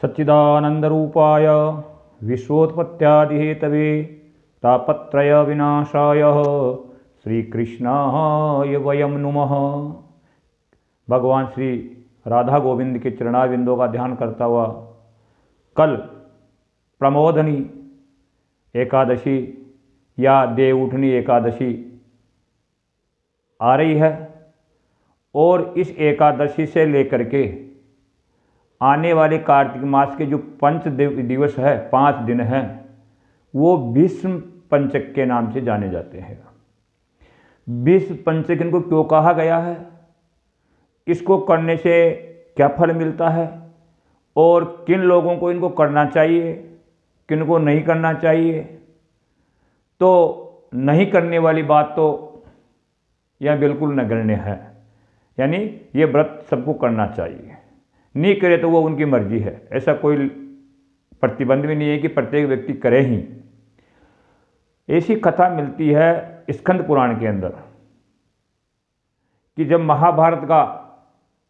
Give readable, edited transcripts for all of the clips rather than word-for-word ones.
सच्चिदानंदरूपाय विश्वोत्पत्त्यादिहेतवे तापत्रय विनाशाय श्रीकृष्णाय वयं नुमः। भगवान श्री राधा गोविंद के चरणाविंदों का ध्यान करता हुआ कल प्रमोदनी एकादशी या देवउठनी एकादशी आ रही है और इस एकादशी से लेकर के आने वाले कार्तिक मास के जो पंच दिवस है, 5 दिन हैं, वो भीष्म पंचक के नाम से जाने जाते हैं। भीष्म पंचक इनको क्यों कहा गया है, इसको करने से क्या फल मिलता है और किन लोगों को इनको करना चाहिए, किन को नहीं करना चाहिए, तो नहीं करने वाली बात तो यह बिल्कुल नगण्य है। यानी ये व्रत सबको करना चाहिए, नहीं करे तो वो उनकी मर्जी है, ऐसा कोई प्रतिबंध भी नहीं है कि प्रत्येक व्यक्ति करे ही। ऐसी कथा मिलती है स्कंद पुराण के अंदर कि जब महाभारत का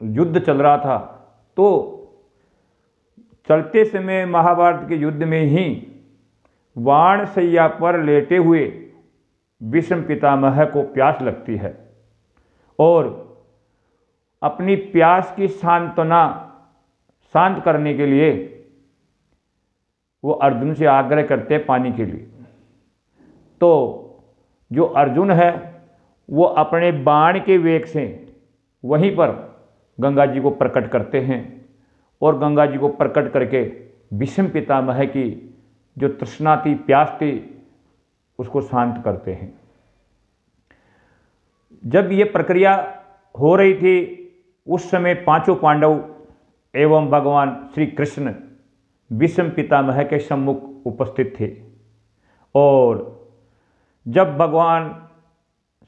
युद्ध चल रहा था तो चलते समय महाभारत के युद्ध में ही वाण शैया पर लेटे हुए भीष्म पितामह को प्यास लगती है और अपनी प्यास की सांत्वना शांत करने के लिए वो अर्जुन से आग्रह करते हैं पानी के लिए। तो जो अर्जुन है वो अपने बाण के वेग से वहीं पर गंगा जी को प्रकट करते हैं और गंगा जी को प्रकट करके भीष्म पितामह की जो तृष्णा थी, प्यास थी, उसको शांत करते हैं। जब ये प्रक्रिया हो रही थी उस समय 5 पांडव एवं भगवान श्री कृष्ण भीष्म पितामह के सम्मुख उपस्थित थे और जब भगवान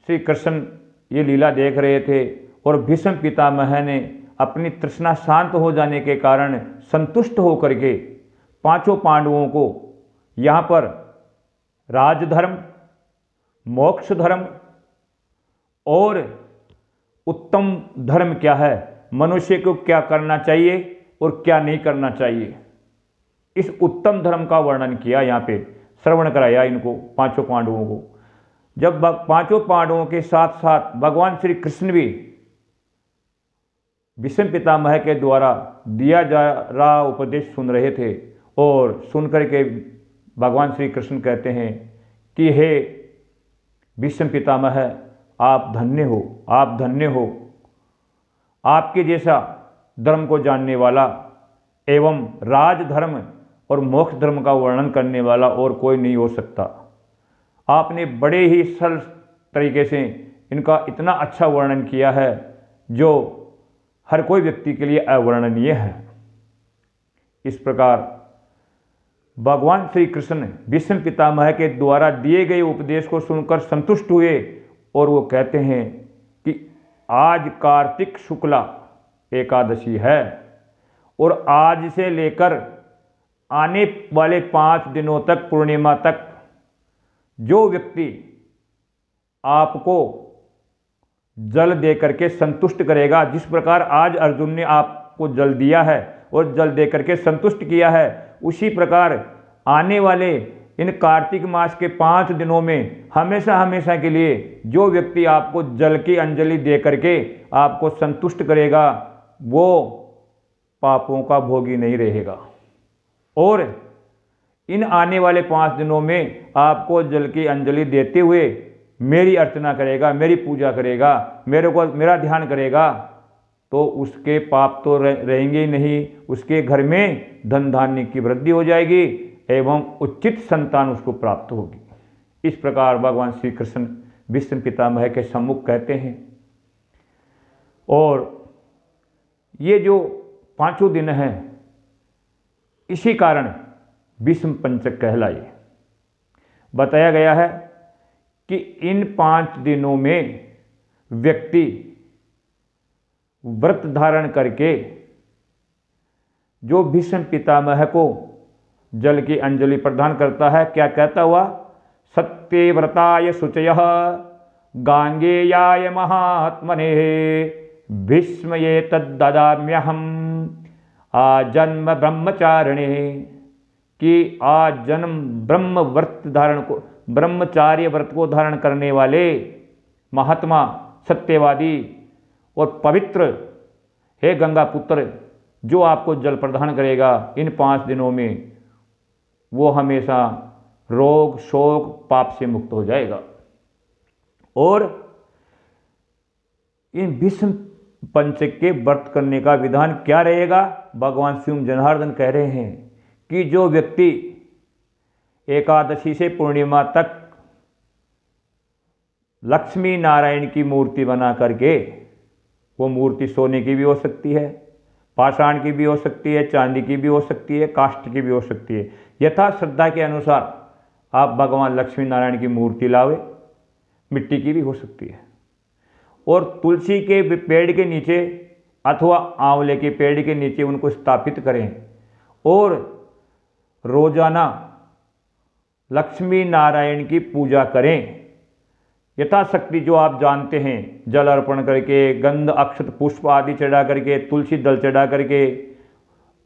श्री कृष्ण ये लीला देख रहे थे और भीष्म पितामह ने अपनी तृष्णा शांत हो जाने के कारण संतुष्ट होकर के 5 पांडवों को यहाँ पर राजधर्म, मोक्ष धर्म और उत्तम धर्म क्या है, मनुष्य को क्या करना चाहिए और क्या नहीं करना चाहिए, इस उत्तम धर्म का वर्णन किया। यहाँ पे श्रवण कराया इनको 5 पांडवों को। जब 5 पांडवों के साथ साथ भगवान श्री कृष्ण भी भीष्म पितामह के द्वारा दिया जा रहा उपदेश सुन रहे थे और सुन करके भगवान श्री कृष्ण कहते हैं कि हे भीष्म पितामह, आप धन्य हो, आप धन्य हो। आपके जैसा धर्म को जानने वाला एवं राजधर्म और मोक्ष धर्म का वर्णन करने वाला और कोई नहीं हो सकता। आपने बड़े ही सरल तरीके से इनका इतना अच्छा वर्णन किया है जो हर कोई व्यक्ति के लिए अवर्णनीय है। इस प्रकार भगवान श्री कृष्ण भीष्म पितामह के द्वारा दिए गए उपदेश को सुनकर संतुष्ट हुए और वो कहते हैं कि आज कार्तिक शुक्ला एकादशी है और आज से लेकर आने वाले 5 दिनों तक, पूर्णिमा तक, जो व्यक्ति आपको जल दे करके संतुष्ट करेगा, जिस प्रकार आज अर्जुन ने आपको जल दिया है और जल दे करके संतुष्ट किया है, उसी प्रकार आने वाले इन कार्तिक मास के 5 दिनों में हमेशा हमेशा के लिए जो व्यक्ति आपको जल की अंजलि दे करके आपको संतुष्ट करेगा वो पापों का भोगी नहीं रहेगा और इन आने वाले 5 दिनों में आपको जल की अंजलि देते हुए मेरी अर्चना करेगा, मेरी पूजा करेगा, मेरा ध्यान करेगा, तो उसके पाप तो रहेंगे ही नहीं, उसके घर में धन धान्य की वृद्धि हो जाएगी एवं उचित संतान उसको प्राप्त होगी। इस प्रकार भगवान श्री कृष्ण भीष्म पितामह के सम्मुख कहते हैं और ये जो 5 दिन हैं इसी कारण भीष्म पंचक कहलाए। बताया गया है कि इन 5 दिनों में व्यक्ति व्रत धारण करके जो भीष्म पितामह को जल की अंजलि प्रदान करता है, क्या कहता हुआ, सत्यव्रताय शुचयः गांगेयाय महात्मने भीष्म ये तद्ददाम्यहम् आजन्म ब्रह्मचारिणे, कि आजन्म ब्रह्म व्रत धारण को, ब्रह्मचार्य व्रत को धारण करने वाले महात्मा, सत्यवादी और पवित्र हे गंगा पुत्र, जो आपको जल प्रदान करेगा इन 5 दिनों में, वो हमेशा रोग शोक पाप से मुक्त हो जाएगा। और इन भीष्म पंचक के व्रत करने का विधान क्या रहेगा? भगवान शिव जनार्दन कह रहे हैं कि जो व्यक्ति एकादशी से पूर्णिमा तक लक्ष्मी नारायण की मूर्ति बना करके, वो मूर्ति सोने की भी हो सकती है, पाषाण की भी हो सकती है, चांदी की भी हो सकती है, काष्ठ की भी हो सकती है, यथा श्रद्धा के अनुसार आप भगवान लक्ष्मी नारायण की मूर्ति लावे, मिट्टी की भी हो सकती है, और तुलसी के पेड़ के नीचे अथवा आंवले के पेड़ के नीचे उनको स्थापित करें और रोजाना लक्ष्मी नारायण की पूजा करें यथाशक्ति। जो आप जानते हैं, जल अर्पण करके, गंध अक्षत पुष्प आदि चढ़ा करके, तुलसी दल चढ़ा करके,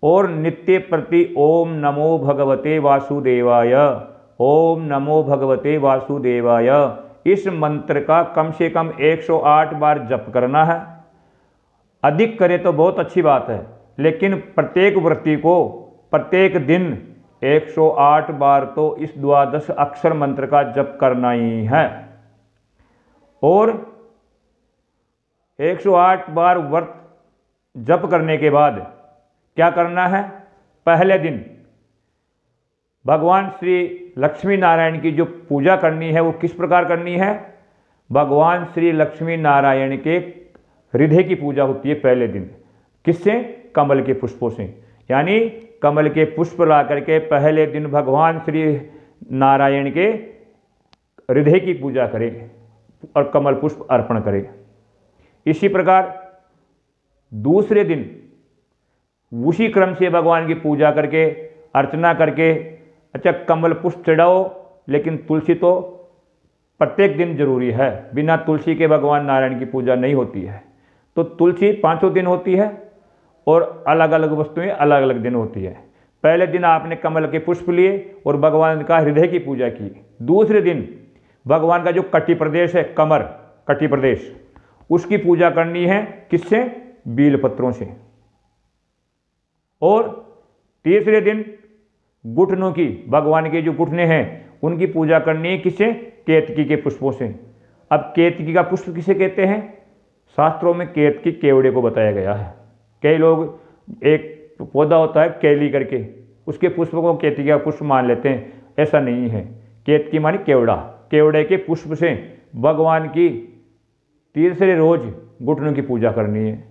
और नित्य प्रति ओम नमो भगवते वासुदेवाय, ओम नमो भगवते वासुदेवाय, इस मंत्र का कम से कम 108 बार जप करना है। अधिक करे तो बहुत अच्छी बात है, लेकिन प्रत्येक व्रती को प्रत्येक दिन 108 बार तो इस 12 अक्षर मंत्र का जप करना ही है। और 108 बार व्रत जप करने के बाद क्या करना है? पहले दिन भगवान श्री लक्ष्मी नारायण की जो पूजा करनी है वो किस प्रकार करनी है? भगवान श्री लक्ष्मी नारायण के हृदय की पूजा होती है पहले दिन। किससे? कमल के पुष्पों से। यानी कमल के पुष्प ला करके पहले दिन भगवान श्री नारायण के हृदय की पूजा करें और कमल पुष्प अर्पण करें। इसी प्रकार दूसरे दिन उसी क्रम से भगवान की पूजा करके, अर्चना करके, अच्छा कमल पुष्प चढ़ाओ, लेकिन तुलसी तो प्रत्येक दिन जरूरी है, बिना तुलसी के भगवान नारायण की पूजा नहीं होती है। तो तुलसी 5 दिन होती है और अलग अलग वस्तुएं अलग अलग दिन होती है। पहले दिन आपने कमल के पुष्प लिए और भगवान का हृदय की पूजा की। दूसरे दिन भगवान का जो कटी प्रदेश है, कमर कटी प्रदेश, उसकी पूजा करनी है। किससे? बील पत्रों से। और तीसरे दिन घुटनों की, भगवान के जो घुटने हैं उनकी पूजा करनी है। किससे? केतकी के पुष्पों से। अब केतकी का पुष्प किसे कहते हैं? शास्त्रों में केतकी केवड़े को बताया गया है। कई लोग एक पौधा होता है केली करके, उसके पुष्प को केतकी का पुष्प मान लेते हैं, ऐसा नहीं है। केतकी मानी केवड़ा, केवड़े के पुष्प से भगवान की तीसरे रोज घुटनों की पूजा करनी है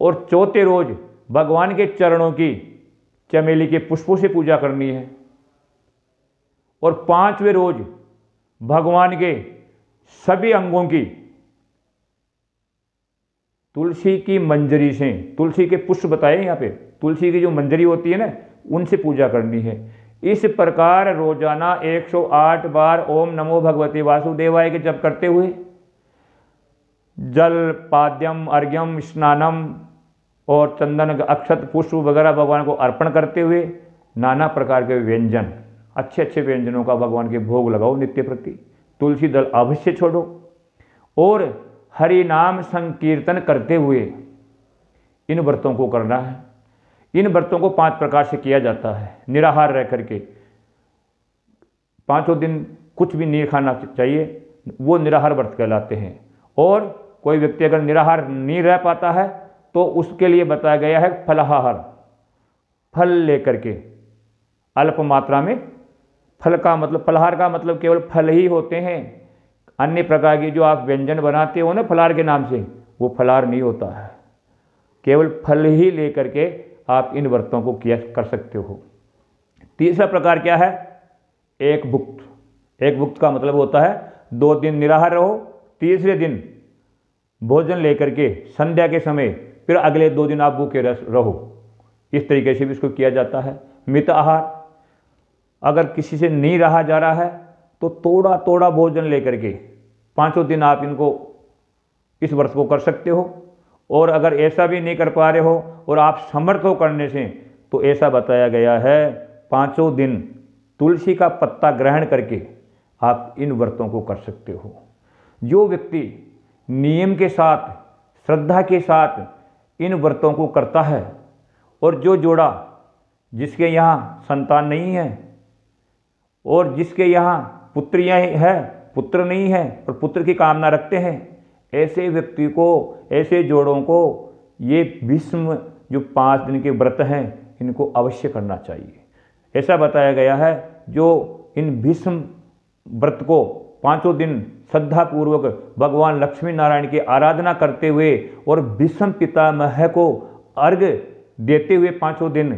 और चौथे रोज भगवान के चरणों की चमेली के पुष्पों से पूजा करनी है और 5वें रोज भगवान के सभी अंगों की तुलसी की मंजरी से, तुलसी के पुष्प बताए यहाँ पे, तुलसी की जो मंजरी होती है ना, उनसे पूजा करनी है। इस प्रकार रोजाना 108 बार ओम नमो भगवते वासुदेवाय के जप करते हुए जल पाद्यम अर्घ्यम स्नानम और चंदन अक्षत पुष्प वगैरह भगवान को अर्पण करते हुए नाना प्रकार के व्यंजन, अच्छे अच्छे व्यंजनों का भगवान के भोग लगाओ नित्य प्रति। तुलसी दल अवश्य छोड़ो और हरि नाम संकीर्तन करते हुए इन व्रतों को करना है। इन व्रतों को 5 प्रकार से किया जाता है। निराहार रह करके 5 दिन कुछ भी नहीं खाना चाहिए, वो निराहार व्रत कहलाते हैं। और कोई व्यक्ति अगर निराहार नहीं रह पाता है तो उसके लिए बताया गया है फलाहार, फल लेकर के अल्प मात्रा में। फल का मतलब, फलाहार का मतलब केवल फल ही होते हैं। अन्य प्रकार की जो आप व्यंजन बनाते हो ना फलाहार के नाम से, वो फलाहार नहीं होता है। केवल फल ही लेकर के आप इन व्रतों को किया कर सकते हो। तीसरा प्रकार क्या है? एक भुक्त। एक भुक्त का मतलब होता है 2 दिन निराहार रहो, तीसरे दिन भोजन लेकर के संध्या के समय फिर अगले 2 दिन आप भूखे रहो। इस तरीके से भी इसको किया जाता है। मित आहार, अगर किसी से नहीं रहा जा रहा है तो थोड़ा थोड़ा भोजन लेकर के 5 दिन आप इनको इस व्रत को कर सकते हो। और अगर ऐसा भी नहीं कर पा रहे हो और आप समर्थ हो करने से, तो ऐसा बताया गया है 5 दिन तुलसी का पत्ता ग्रहण करके आप इन व्रतों को कर सकते हो। जो व्यक्ति नियम के साथ, श्रद्धा के साथ इन व्रतों को करता है, और जो जोड़ा जिसके यहाँ संतान नहीं है और जिसके यहाँ पुत्रियाँ है, पुत्र नहीं है और पुत्र की कामना रखते हैं, ऐसे व्यक्ति को, ऐसे जोड़ों को ये भीष्म जो 5 दिन के व्रत हैं इनको अवश्य करना चाहिए। ऐसा बताया गया है जो इन भीष्म व्रत को 5 दिन श्रद्धापूर्वक भगवान लक्ष्मी नारायण की आराधना करते हुए और भीष्म पितामह को अर्घ्य देते हुए 5 दिन,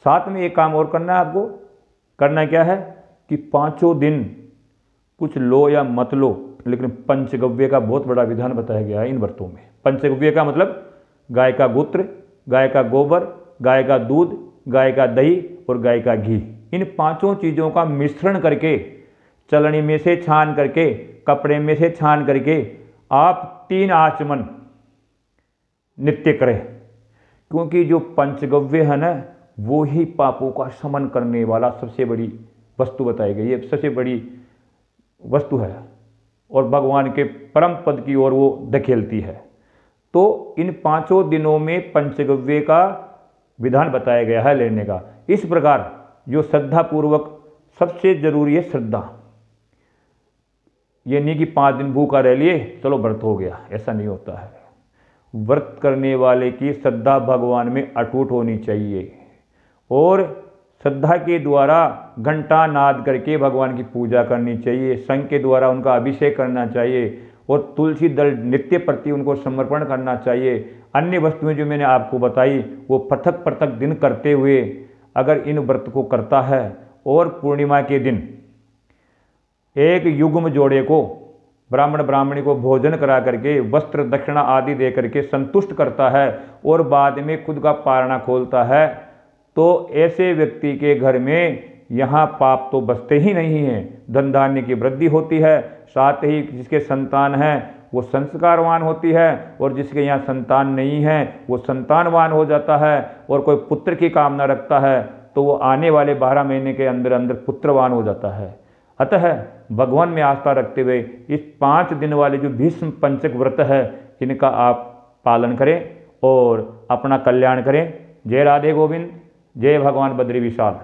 साथ में एक काम और करना है आपको। करना क्या है कि 5 दिन कुछ लो या मत लो, लेकिन पंचगव्य का बहुत बड़ा विधान बताया गया है इन व्रतों में। पंचगव्य का मतलब गाय का मूत्र, गाय का गोबर, गाय का दूध, गाय का दही और गाय का घी, इन 5 चीज़ों का मिश्रण करके, चलनी में से छान करके, कपड़े में से छान करके आप 3 आचमन नित्य करें। क्योंकि जो पंचगव्य है ना, वो ही पापों का शमन करने वाला सबसे बड़ी वस्तु बताई गई है, सबसे बड़ी वस्तु है और भगवान के परम पद की ओर वो धकेलती है। तो इन 5 दिनों में पंचगव्य का विधान बताया गया है लेने का। इस प्रकार जो श्रद्धा पूर्वक, सबसे जरूरी है श्रद्धा। ये नहीं कि 5 दिन भूखा रह लिए चलो व्रत हो गया, ऐसा नहीं होता है। व्रत करने वाले की श्रद्धा भगवान में अटूट होनी चाहिए और श्रद्धा के द्वारा घंटा नाद करके भगवान की पूजा करनी चाहिए, शंख के द्वारा उनका अभिषेक करना चाहिए और तुलसी दल नित्य प्रति उनको समर्पण करना चाहिए। अन्य वस्तुएं जो मैंने आपको बताई वो पृथक पृथक दिन करते हुए अगर इन व्रत को करता है और पूर्णिमा के दिन एक युग्म जोड़े को, ब्राह्मण ब्राह्मणी को भोजन करा करके, वस्त्र दक्षिणा आदि दे करके संतुष्ट करता है और बाद में खुद का पारना खोलता है, तो ऐसे व्यक्ति के घर में यहाँ पाप तो बसते ही नहीं हैं, धन धान्य की वृद्धि होती है, साथ ही जिसके संतान है वो संस्कारवान होती है और जिसके यहाँ संतान नहीं है वो संतानवान हो जाता है, और कोई पुत्र की कामना रखता है तो वो आने वाले 12 महीने के अंदर अंदर पुत्रवान हो जाता है। अतः भगवान में आस्था रखते हुए इस 5 दिन वाले जो भीष्म पंचक व्रत है इनका आप पालन करें और अपना कल्याण करें। जय राधे गोविंद, जय भगवान बद्री विशाल।